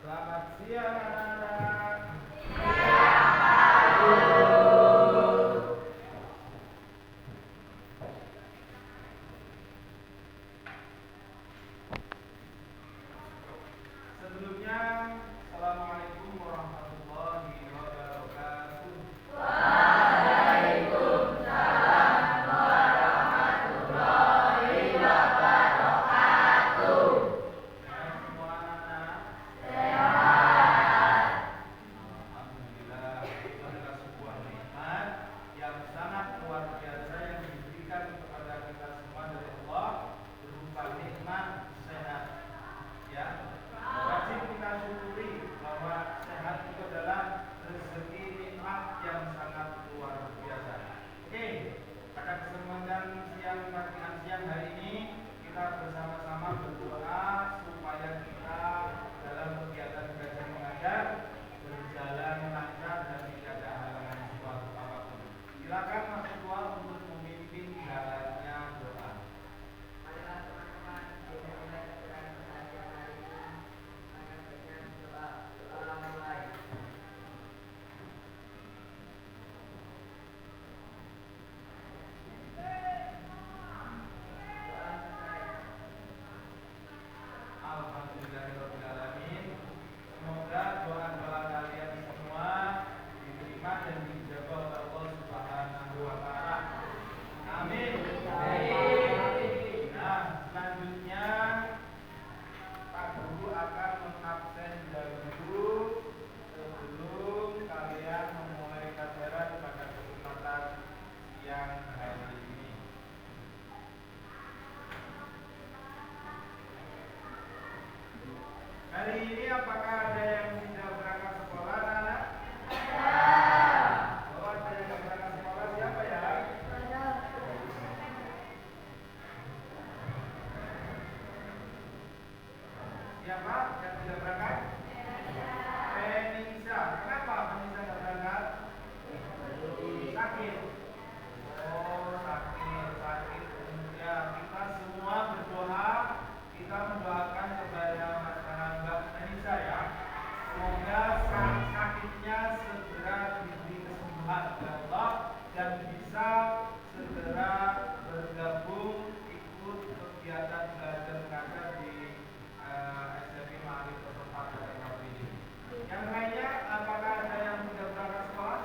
Selamat siang anak-anak. Sebelumnya, Assalamualaikum warahmatullahi wabarakatuh. Sehat semua anak-anak. Alhamdulillah, itu adalah sebuah nikmat yang sangat luar biasa yang diberikan kepada kita semua dari Allah berupa nikmat sehat. Ya, wajib kita syukuri bahwa sehat itu adalah rezeki nikmat yang sangat luar biasa. Oke, pada kesempatan siang hari ini kita bersama-sama berdoa supaya kita dalam kegiatan belajar mengajar berjalan lancar dan tidak ada halangan suatu apapun. Silakan Mas Ketua untuk memimpin jalannya doa. Marilah teman-teman kita mulai dengan pengajian hari ini. Maka dengan doa mulai. Doa selesai. Alhamdulillahirrahmanirrahim. Semoga doa-doa kalian semua diterima dan dijabah oleh Allah Subhanahu wa Ta'ala. Amin. Nah, selanjutnya Pak Guru akan mengabsen dahulu sebelum kalian memulai pelajaran pada kesempatan siang hari ini. Hari ini apakah ada yang tidak berangkat sekolah, anak? Oh, ada yang tidak berangkat sekolah, siapa ya? Siapa yang tidak berangkat? Penisa. Kenapa Penisa tidak berangkat? Sakit. Oh, sakit. Ya, kita semua berdoa, kita mendoakan kepada Mbak Penisa ya. Semoga sakitnya segera diberi kesembuhan oleh Allah dan bisa segera bergabung ikut kegiatan belajar mengajar di SMP Ma'arif Pertempat dari ini. Yang lainnya, apakah ada yang sudah berangkat sekolah?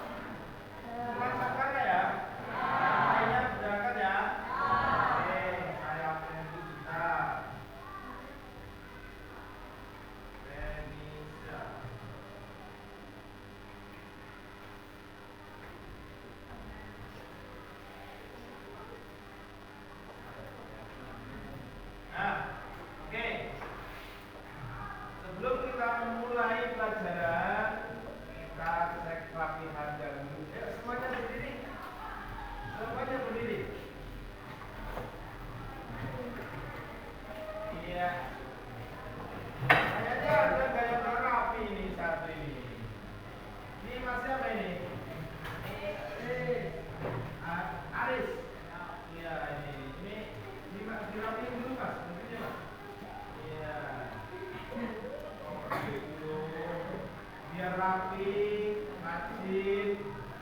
Cuma Sakara ya? Yang lainnya berangkat ya? Oke, saya absen dulu sebentar. Renisa. Nah, oke. Sebelum kita memulai pelajaran, kita cek latihan dahulu. Semuanya berdiri. Semuanya berdiri. Iya. Kayaknya ada gaya rapi ini satu ini. Ini Mas siapa ini? Aris. Iya ini dirapiin dulu Mas. Mungkin Mas. Iya. Gitu. Biar rapi, rajin.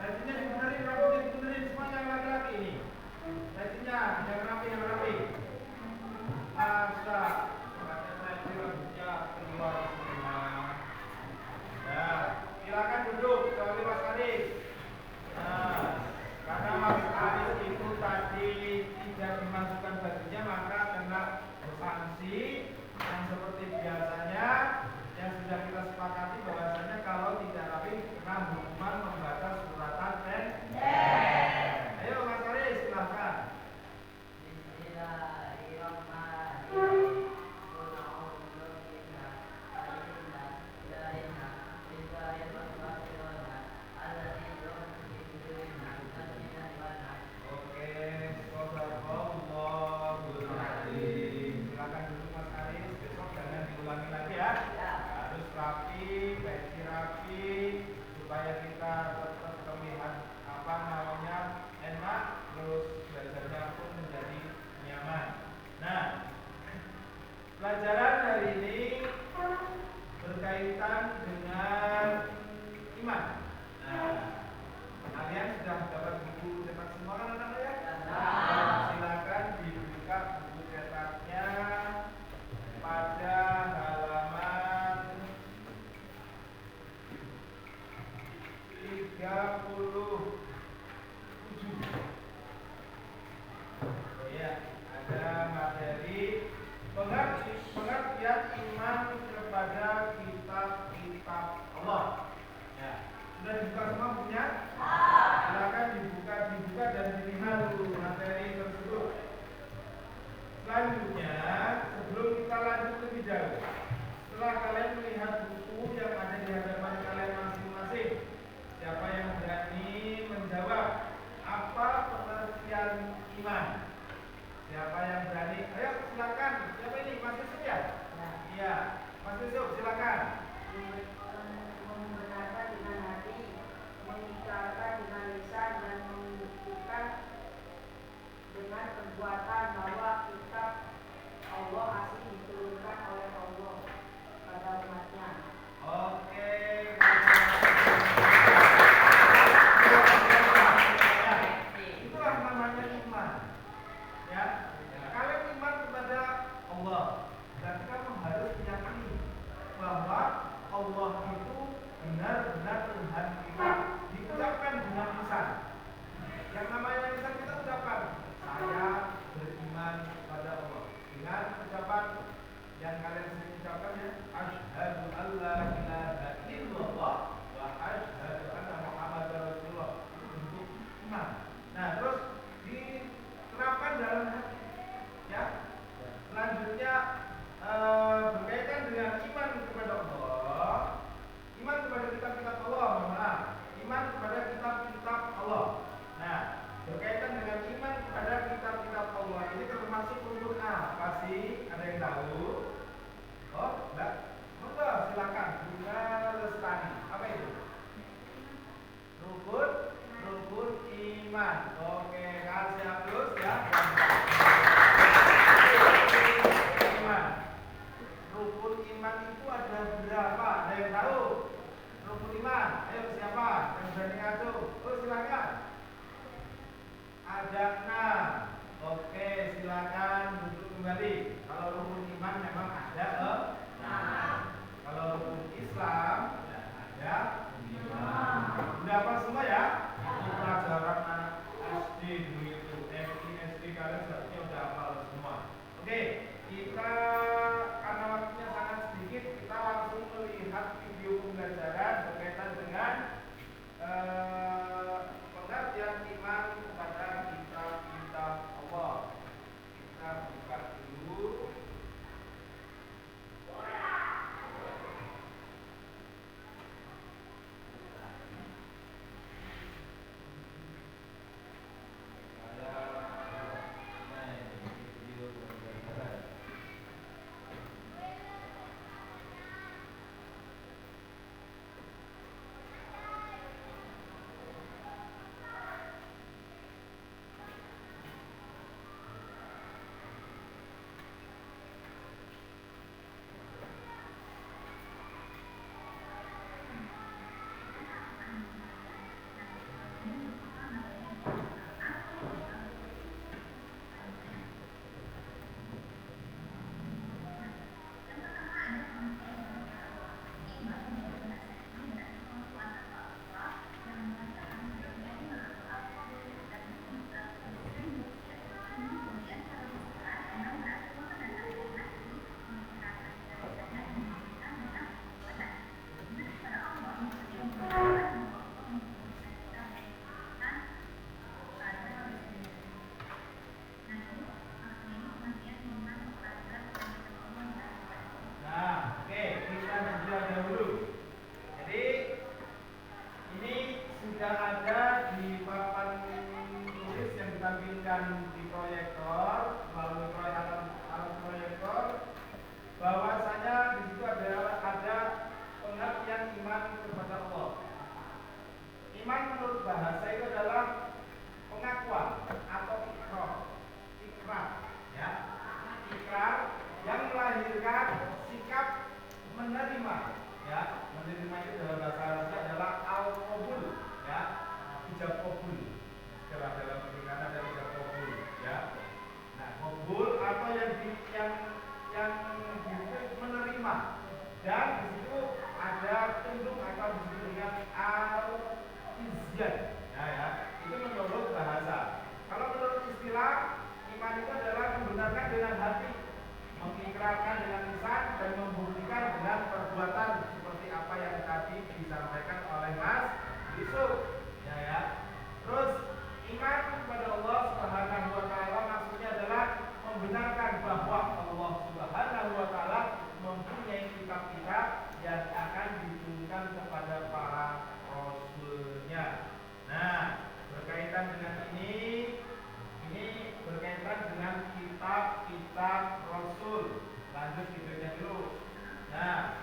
Rajinnya dibenerin, rambutnya dibenerin semua yang laki-laki ini. Rajinnya yang rapi. Masa rambutnya keluar semua. Ya, silakan duduk kecuali Mas Aris. Nah, karena Mas Aris itu tadi tidak dimasukkan bajunya maka kena sanksi yang seperti biasanya yang sudah kita sepakati bahwasanya kalau tidak rapi berkaitan dengan iman. Nah, kalian sudah dapat buku cetak semua kan anak-anak ya? Silakan dibuka buku cetaknya pada halaman 37. Ya, ada materi pengertian iman kepada kitab-kitab Allah. Ya, sudah dibuka semua bukunya? Silakan dibuka dan dilihat dulu materi tersebut. Selanjutnya, sebelum kita lanjut lebih jauh, setelah kalian melihat buku yang ada di hadapan kalian masing-masing, siapa yang berani menjawab apa pengertian iman? Siapa yang berani? Ayo silakan. Siapa ini? Mas Yusuf ya? Iya, Mas Yusuf silakan. Membenarkan dengan hati, mengikrarkan dengan lisan, dan membuktikan dengan perbuatan bahwa kitab Allah asli diturunkan oleh Allah pada umatnya. Oke. Itulah namanya iman. Ya, kalian iman kepada Allah. Berarti kamu harus meyakini bahwa Allah itu benar-benar Tuhan kita. Diucapkan dengan lisan. Yang namanya lisan kita ucapkan, saya beriman pada Allah. Dengan ucapan yang kalian sering ucapkan ya, asyhadu alla ilaha illallah wa asyhadu anna Muhammadar Rasulullah. Itu bentuk iman. Nah, terus diterapkan dalam hati. Ya. Selanjutnya berkaitan dengan iman kepada Allah, iman kepada kitab-kitab Allah, iman kepada kitab-kitab Allah. Nah, berkaitan dengan iman kepada kitab-kitab Allah ini termasuk rukun apa sih? Ada yang tahu? Oh, enggak. Monggo silakan, Bunda Lestari. Apa itu? Rukun iman. Oke, kasih aplaus ya. Rukun iman itu ada berapa? Ada yang tahu? Rukun iman. Ayo siapa? Yang berani ngatur? Oh, silakan. Ada 6. Oke, silakan duduk kembali. Kalau rukun iman memang ada 6. Kalau rukun Islam ada 5. Udah apa semua ya? Itu pelajaran anak SD dulu itu. SD kalian seharusnya udah hafal semua. Oke, kita karena waktunya sangat sedikit, kita langsung melihat video pembelajaran berkaitan dengan pengertian iman kepada kitab-kitab Allah. Kita buka dulu. ya. Menerima itu dalam bahasa Arabnya adalah al-qabul, ya. Ijab qabul. Istilah dalam pernikahan ada ijab qabul, ya. Nah, qabul atau yang menerima, dan di situ ada tunduk atau disebut dengan al-izyan, ya. Itu menurut bahasa. Kalau menurut istilah, iman itu adalah membenarkan dengan hati, mengikrarkan dengan lisan, dan membuktikan dengan perbuatan seperti apa yang tadi disampaikan oleh Mas Yusuf, ya. Terus iman kepada Allah Subhanahu wa taala maksudnya adalah membenarkan bahwa Allah Subhanahu wa taala mempunyai kitab-kitab yang akan diturunkan kepada para rasulnya. Nah, berkaitan dengan ini berkaitan dengan kitab-kitab rasul. Lanjut videonya dulu. Nah,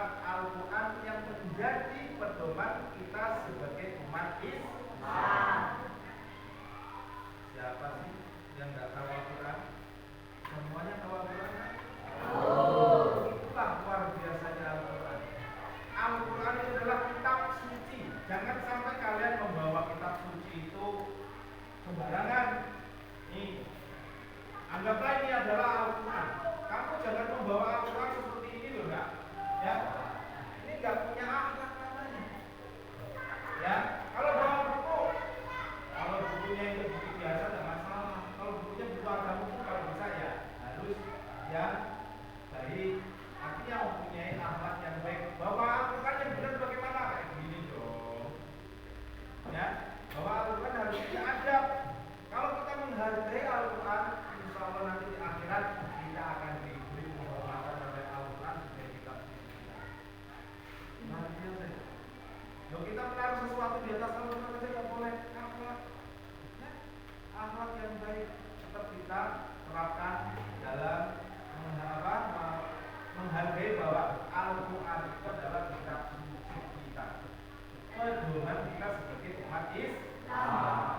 kitab Al-Quran yang menjadi pedoman kita sebagai umat Islam. Siapa sih yang nggak tahu Al-Quran? Semuanya tahu Al-Quran kan? Itulah luar biasanya Al-Quran. Al-Quran itu adalah kitab suci. Jangan sampai kalian membawa kitab suci itu sembarangan. Nih, anggaplah ini adalah Al-Quran. Kamu jangan membawa Al-Quran seperti ini loh, Kak. Ya, ini nggak punya akhlak namanya. Ya, kalau bawa buku, kalau bukunya itu buku biasa tidak masalah. Kalau bukunya buku agama itu kalau bisa ya harus yang baik. Artinya mempunyai akhlak yang baik. Bawa Al-Quran yang benar bagaimana? Kayak begini dong. Ya, bawa Al-Quran harus diadab. Kalau kita menghargai Al-Quran, insya Allah nanti di akhirat kita akan diberi penghormatan oleh Al-Quran sebagai kitab kita. Luar biasa. Kalau kita menaruh sesuatu di atas Al-Quran saja tidak boleh. Akhlak, ya, akhlak yang baik tetap kita terapkan dalam menghargai bahwa Al-Quran itu adalah kitab suci kita, pedoman kita sebagai umat Islam.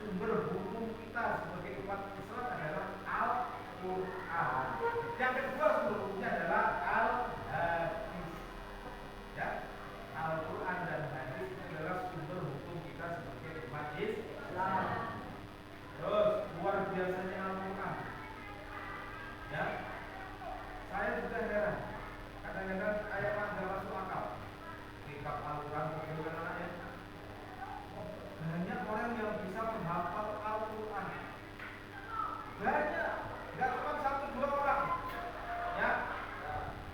Sumber hukum kita sebagai umat Islam adalah Al-Quran. Yang kedua sumber hukumnya adalah Al-Hadis. Ya, Al-Quran dan Hadis itu adalah sumber hukum kita sebagai umat Islam. Terus luar biasanya Al-Quran. Ya, saya juga heran. Kadang-kadang ayat nggak masuk akal. Kitab Al-Quran bagaimana ayat? Banyak orang yang bisa menghafal Al-Quran. Banyak, nggak cuma 1-2 orang. Ya,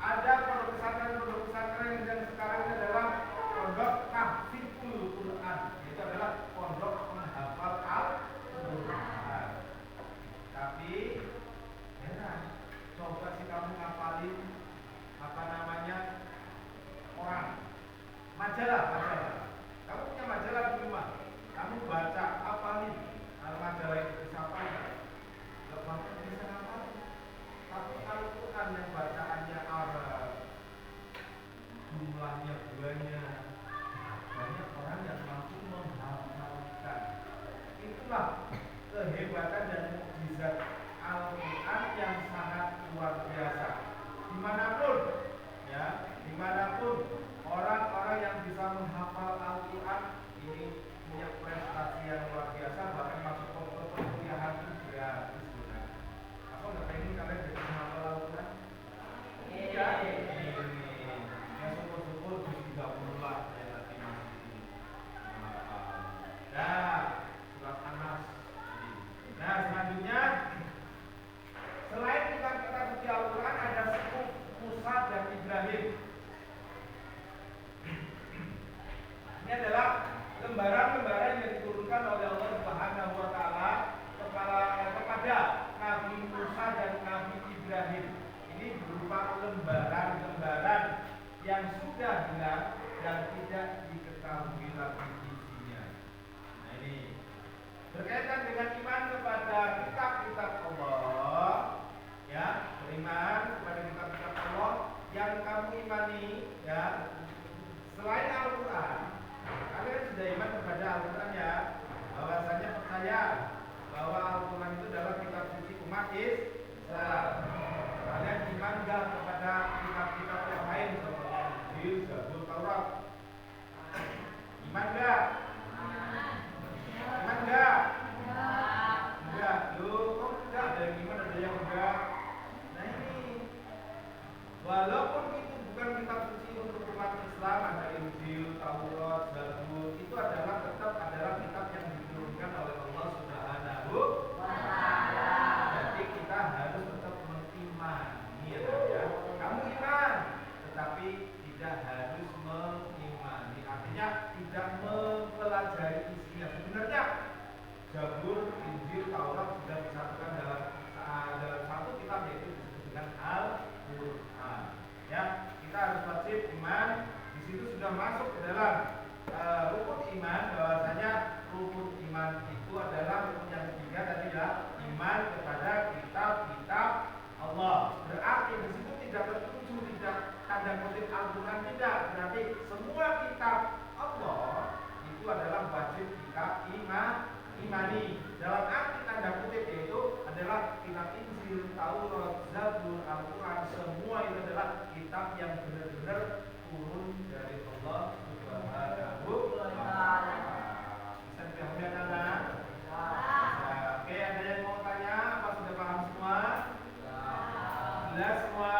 ada pondok pesantren yang sekarang ini adalah pondok tahfidzul Quran. Itu adalah pondok menghafal Al-Quran. Tapi, heran, coba sih kamu ngapalin apa namanya orang majalah. Kamu punya majalah di rumah. Kamu baca apalin majalah itu bisa apa ya? Lepas bisa apa? Tapi Al-Quran yang bacaannya Arab, jumlahnya banyak, banyak orang yang mampu menghafalkan. Itulah kehebatan dan mukjizat Al-Quran yang sangat luar biasa. Dimanapun, ya, dimanapun orang-orang yang bisa menghafal Al-Quran ini punya prestasi yang luar biasa, bahkan masuk ke perkuliahan itu gratis. Aku nggak pengen kalian jadi menghafal Al-Quran. Iya, ini ya syukur-syukur di 30 lah ya nanti masih menghafal. Nah, surat An-Nas. Nah, selanjutnya selain kitab-kitab suci Al-Quran ada suku Musa dan Ibrahim. Ini adalah lembaran-lembaran yang diturunkan oleh Allah Subhanahu wa taala kepada Nabi Musa dan Nabi Ibrahim. Ini berupa lembaran-lembaran yang sudah hilang dan tidak diketahui lagi isinya. Nah, ini berkaitan dengan iman kepada kitab-kitab Allah, ya, beriman kepada kitab-kitab Allah yang kamu imani, ya, selain Al-Quran. Kalian sudah iman kepada Al-Quran, ya, bahwasanya percaya bahwa Al-Quran itu adalah kitab suci umat Islam. Kalian iman gak kepada kitab-kitab yang lain seperti Injil, Zabur, Taurat? Iman gak? Iman gak? Enggak. Loh, kok enggak? Ada yang iman, ada yang enggak. Nah ini, walaupun itu bukan kitab suci untuk umat Islam, ada Injil, Taurat, Zabur, itu adalah tetap adalah kitab yang diturunkan oleh Allah Subhanahu wa taala. Jadi kita harus tetap mengimani, ya. Kamu iman, tetapi tidak harus mengimani. Artinya tidak mempelajari isinya. Sebenarnya Zabur, Injil, Taurat sudah disatukan dalam satu kitab, yaitu disebut dengan Al-Quran. Ya, kita harus wajib iman. Di situ sudah masuk ke dalam rukun iman, bahwasanya rukun iman itu adalah rukun yang ketiga tadi, ya, iman kepada kitab-kitab Allah. Berarti di situ tidak tertuju, tidak tanda kutip Al-Quran tidak, berarti semua kitab Allah itu adalah wajib kita imani. Dalam arti tanda kutip yaitu adalah kitab Injil, Taurat, Zabur, Al-Quran, semua itu adalah kitab yang benar-benar turun dari Allah Subhanahu wa Ta'ala. Bisa dipahami anak-anak? Oke, ada yang mau tanya? Apa sudah paham semua? Jelas semua?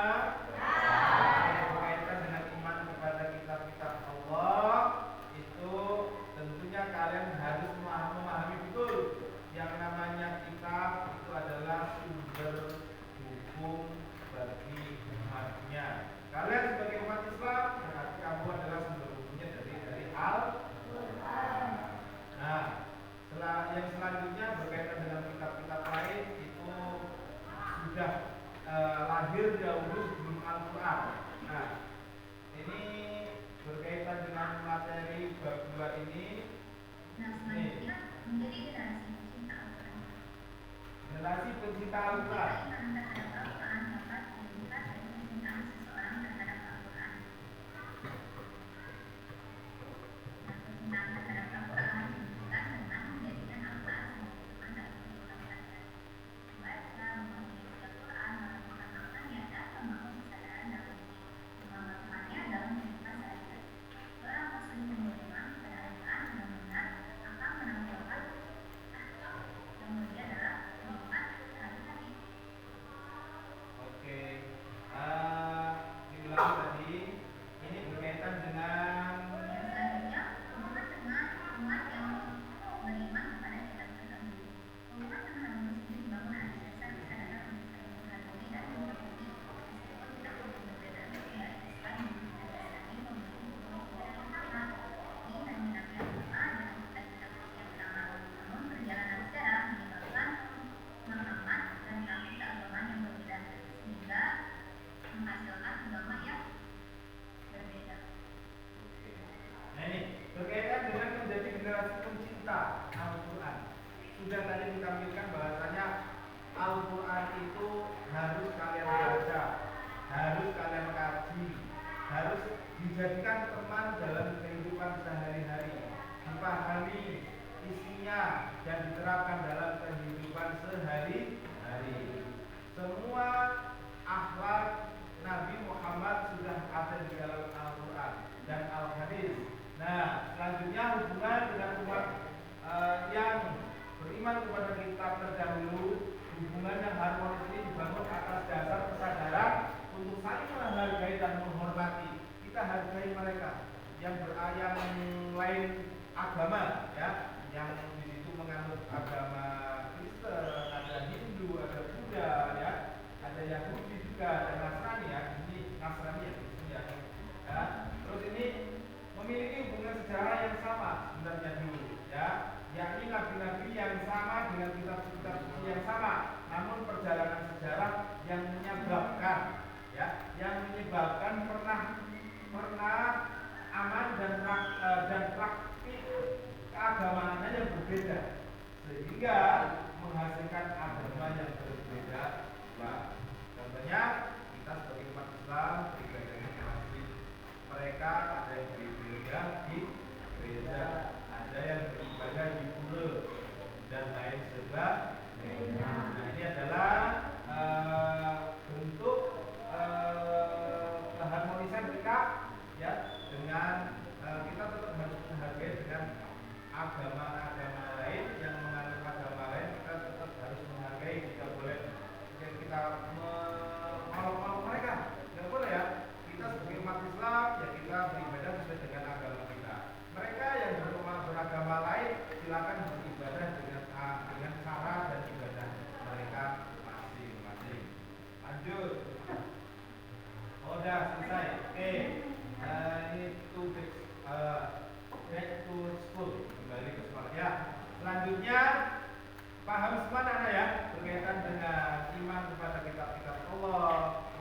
Berkaitan dengan iman kepada kitab-kitab Allah, itu tentunya kalian harus memahami betul yang namanya kitab itu adalah sumber hukum bagi umatnya. Kalian sebagai umat Islam berarti kamu adalah sumber hukumnya dari Al-Quran. Nah, yang selanjutnya berkaitan dengan kitab-kitab lain itu sudah lahir dahulu sebelum Al-Quran. Nah, ini berkaitan dengan materi bab 2 ini. Selanjutnya menjadi generasi pencinta Al-Quran. Generasi pencinta Al-Quran. Iman terhadap Al-Quran dapat dilihat dari kecintaan seseorang terhadap Al-Quran. Nah, kecintaan terhadap Al-Quran menunjukkan dengan menjadikan Al-Quran sebagai teman dalam kehidupan kalian. Membaca, memiliki Al-Quran, melakukan maknanya, dan membangun kesadaran dalam diri, mengamalkannya dalam kehidupan sehari-hari. Seorang muslim yang beriman kepada Al-Quran benar-benar akan menampilkan yang mulia adalah kehidupan sehari-hari. Oke, diulang tadi. Ini berkaitan dengan Dan selanjutnya, hubungan dengan umat yang beriman kepada kitab tertentu. Hubungan dengan agama muslim dibangun atas dasar kesadaran untuk saling menghargai dan menghormati. Meskipun kita punya perbedaan sehingga Islam juga dasarnya memiliki hukum yang sama. Ini hanya Nabi Al-Quran dan kitab-kitab yang sama. Namun perjalanan sejarah menyebabkan pemahaman dan praktik keagamaan yang berbeda, sehingga menghasilkan agama yang berbeda. Nah ini berkaitan dengan menjadi generasi pencinta Al-Quran. Sudah tadi ditampilkan bahwasanya Al-Quran itu harus kalian baca, harus kalian kaji, harus dijadikan teman dalam kehidupan sehari-hari, dipahami isinya dan diterapkan dalam kehidupan sehari-hari. Semua akhlak Nabi Muhammad sudah ada di dalam Al-Quran dan Al-Hadis. Nah, selanjutnya hubungan dengan umat yang beriman kepada kitab terdahulu, hubungan yang harmonis ini dibangun atas dasar kesadaran untuk saling menghargai dan menghormati. Kita hargai mereka yang yang lain agama, ya, yang di situ menganut agama Kristen, ada Hindu, ada Buddha, ya, ada Yahudi juga, ada Nasrani, ya, ini Nasrani ya, ya. Terus ini memiliki hubungan sejarah yang sama sebenarnya dulu, ya, yakni nabi-nabi yang sama dengan kitab-kitab suci yang sama, namun perjalanan sejarah yang menyebabkan, ya, yang menyebabkan pernah aman dan praktik keagamaannya yang berbeda, sehingga menghasilkan agama yang berbeda. Contohnya kita sebagai umat Islam beribadahnya di masjid, mereka ada yang beribadah di gereja, ada yang beribadah di pura dan lain sebagainya. Nah, ini adalah bentuk keharmonisan kita, ya, dengan kita tetap harus menghargai dengan agama-agama lain yang menganut agama lain, kita tetap harus menghargai, tidak boleh kita mengolok-olok mereka, tidak boleh, ya. Kita sebagai umat Islam, ya, kita beribadah sesuai dengan agama kita. Mereka yang beragama lain silakan beribadah dengan cara dan ibadah mereka masing-masing. Lanjut. Oh, udah selesai. Oke. Ini back to school, kembali ke sekolah, ya. Selanjutnya paham semua anak ya berkaitan dengan iman kepada kitab-kitab Allah,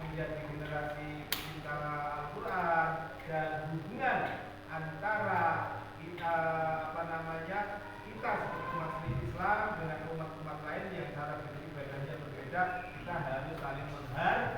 menjadi generasi pencinta Al-Quran, dan hubungan antara kita sebagai umat Islam dengan umat-umat lain yang cara beribadahnya berbeda. Kita harus saling menghargai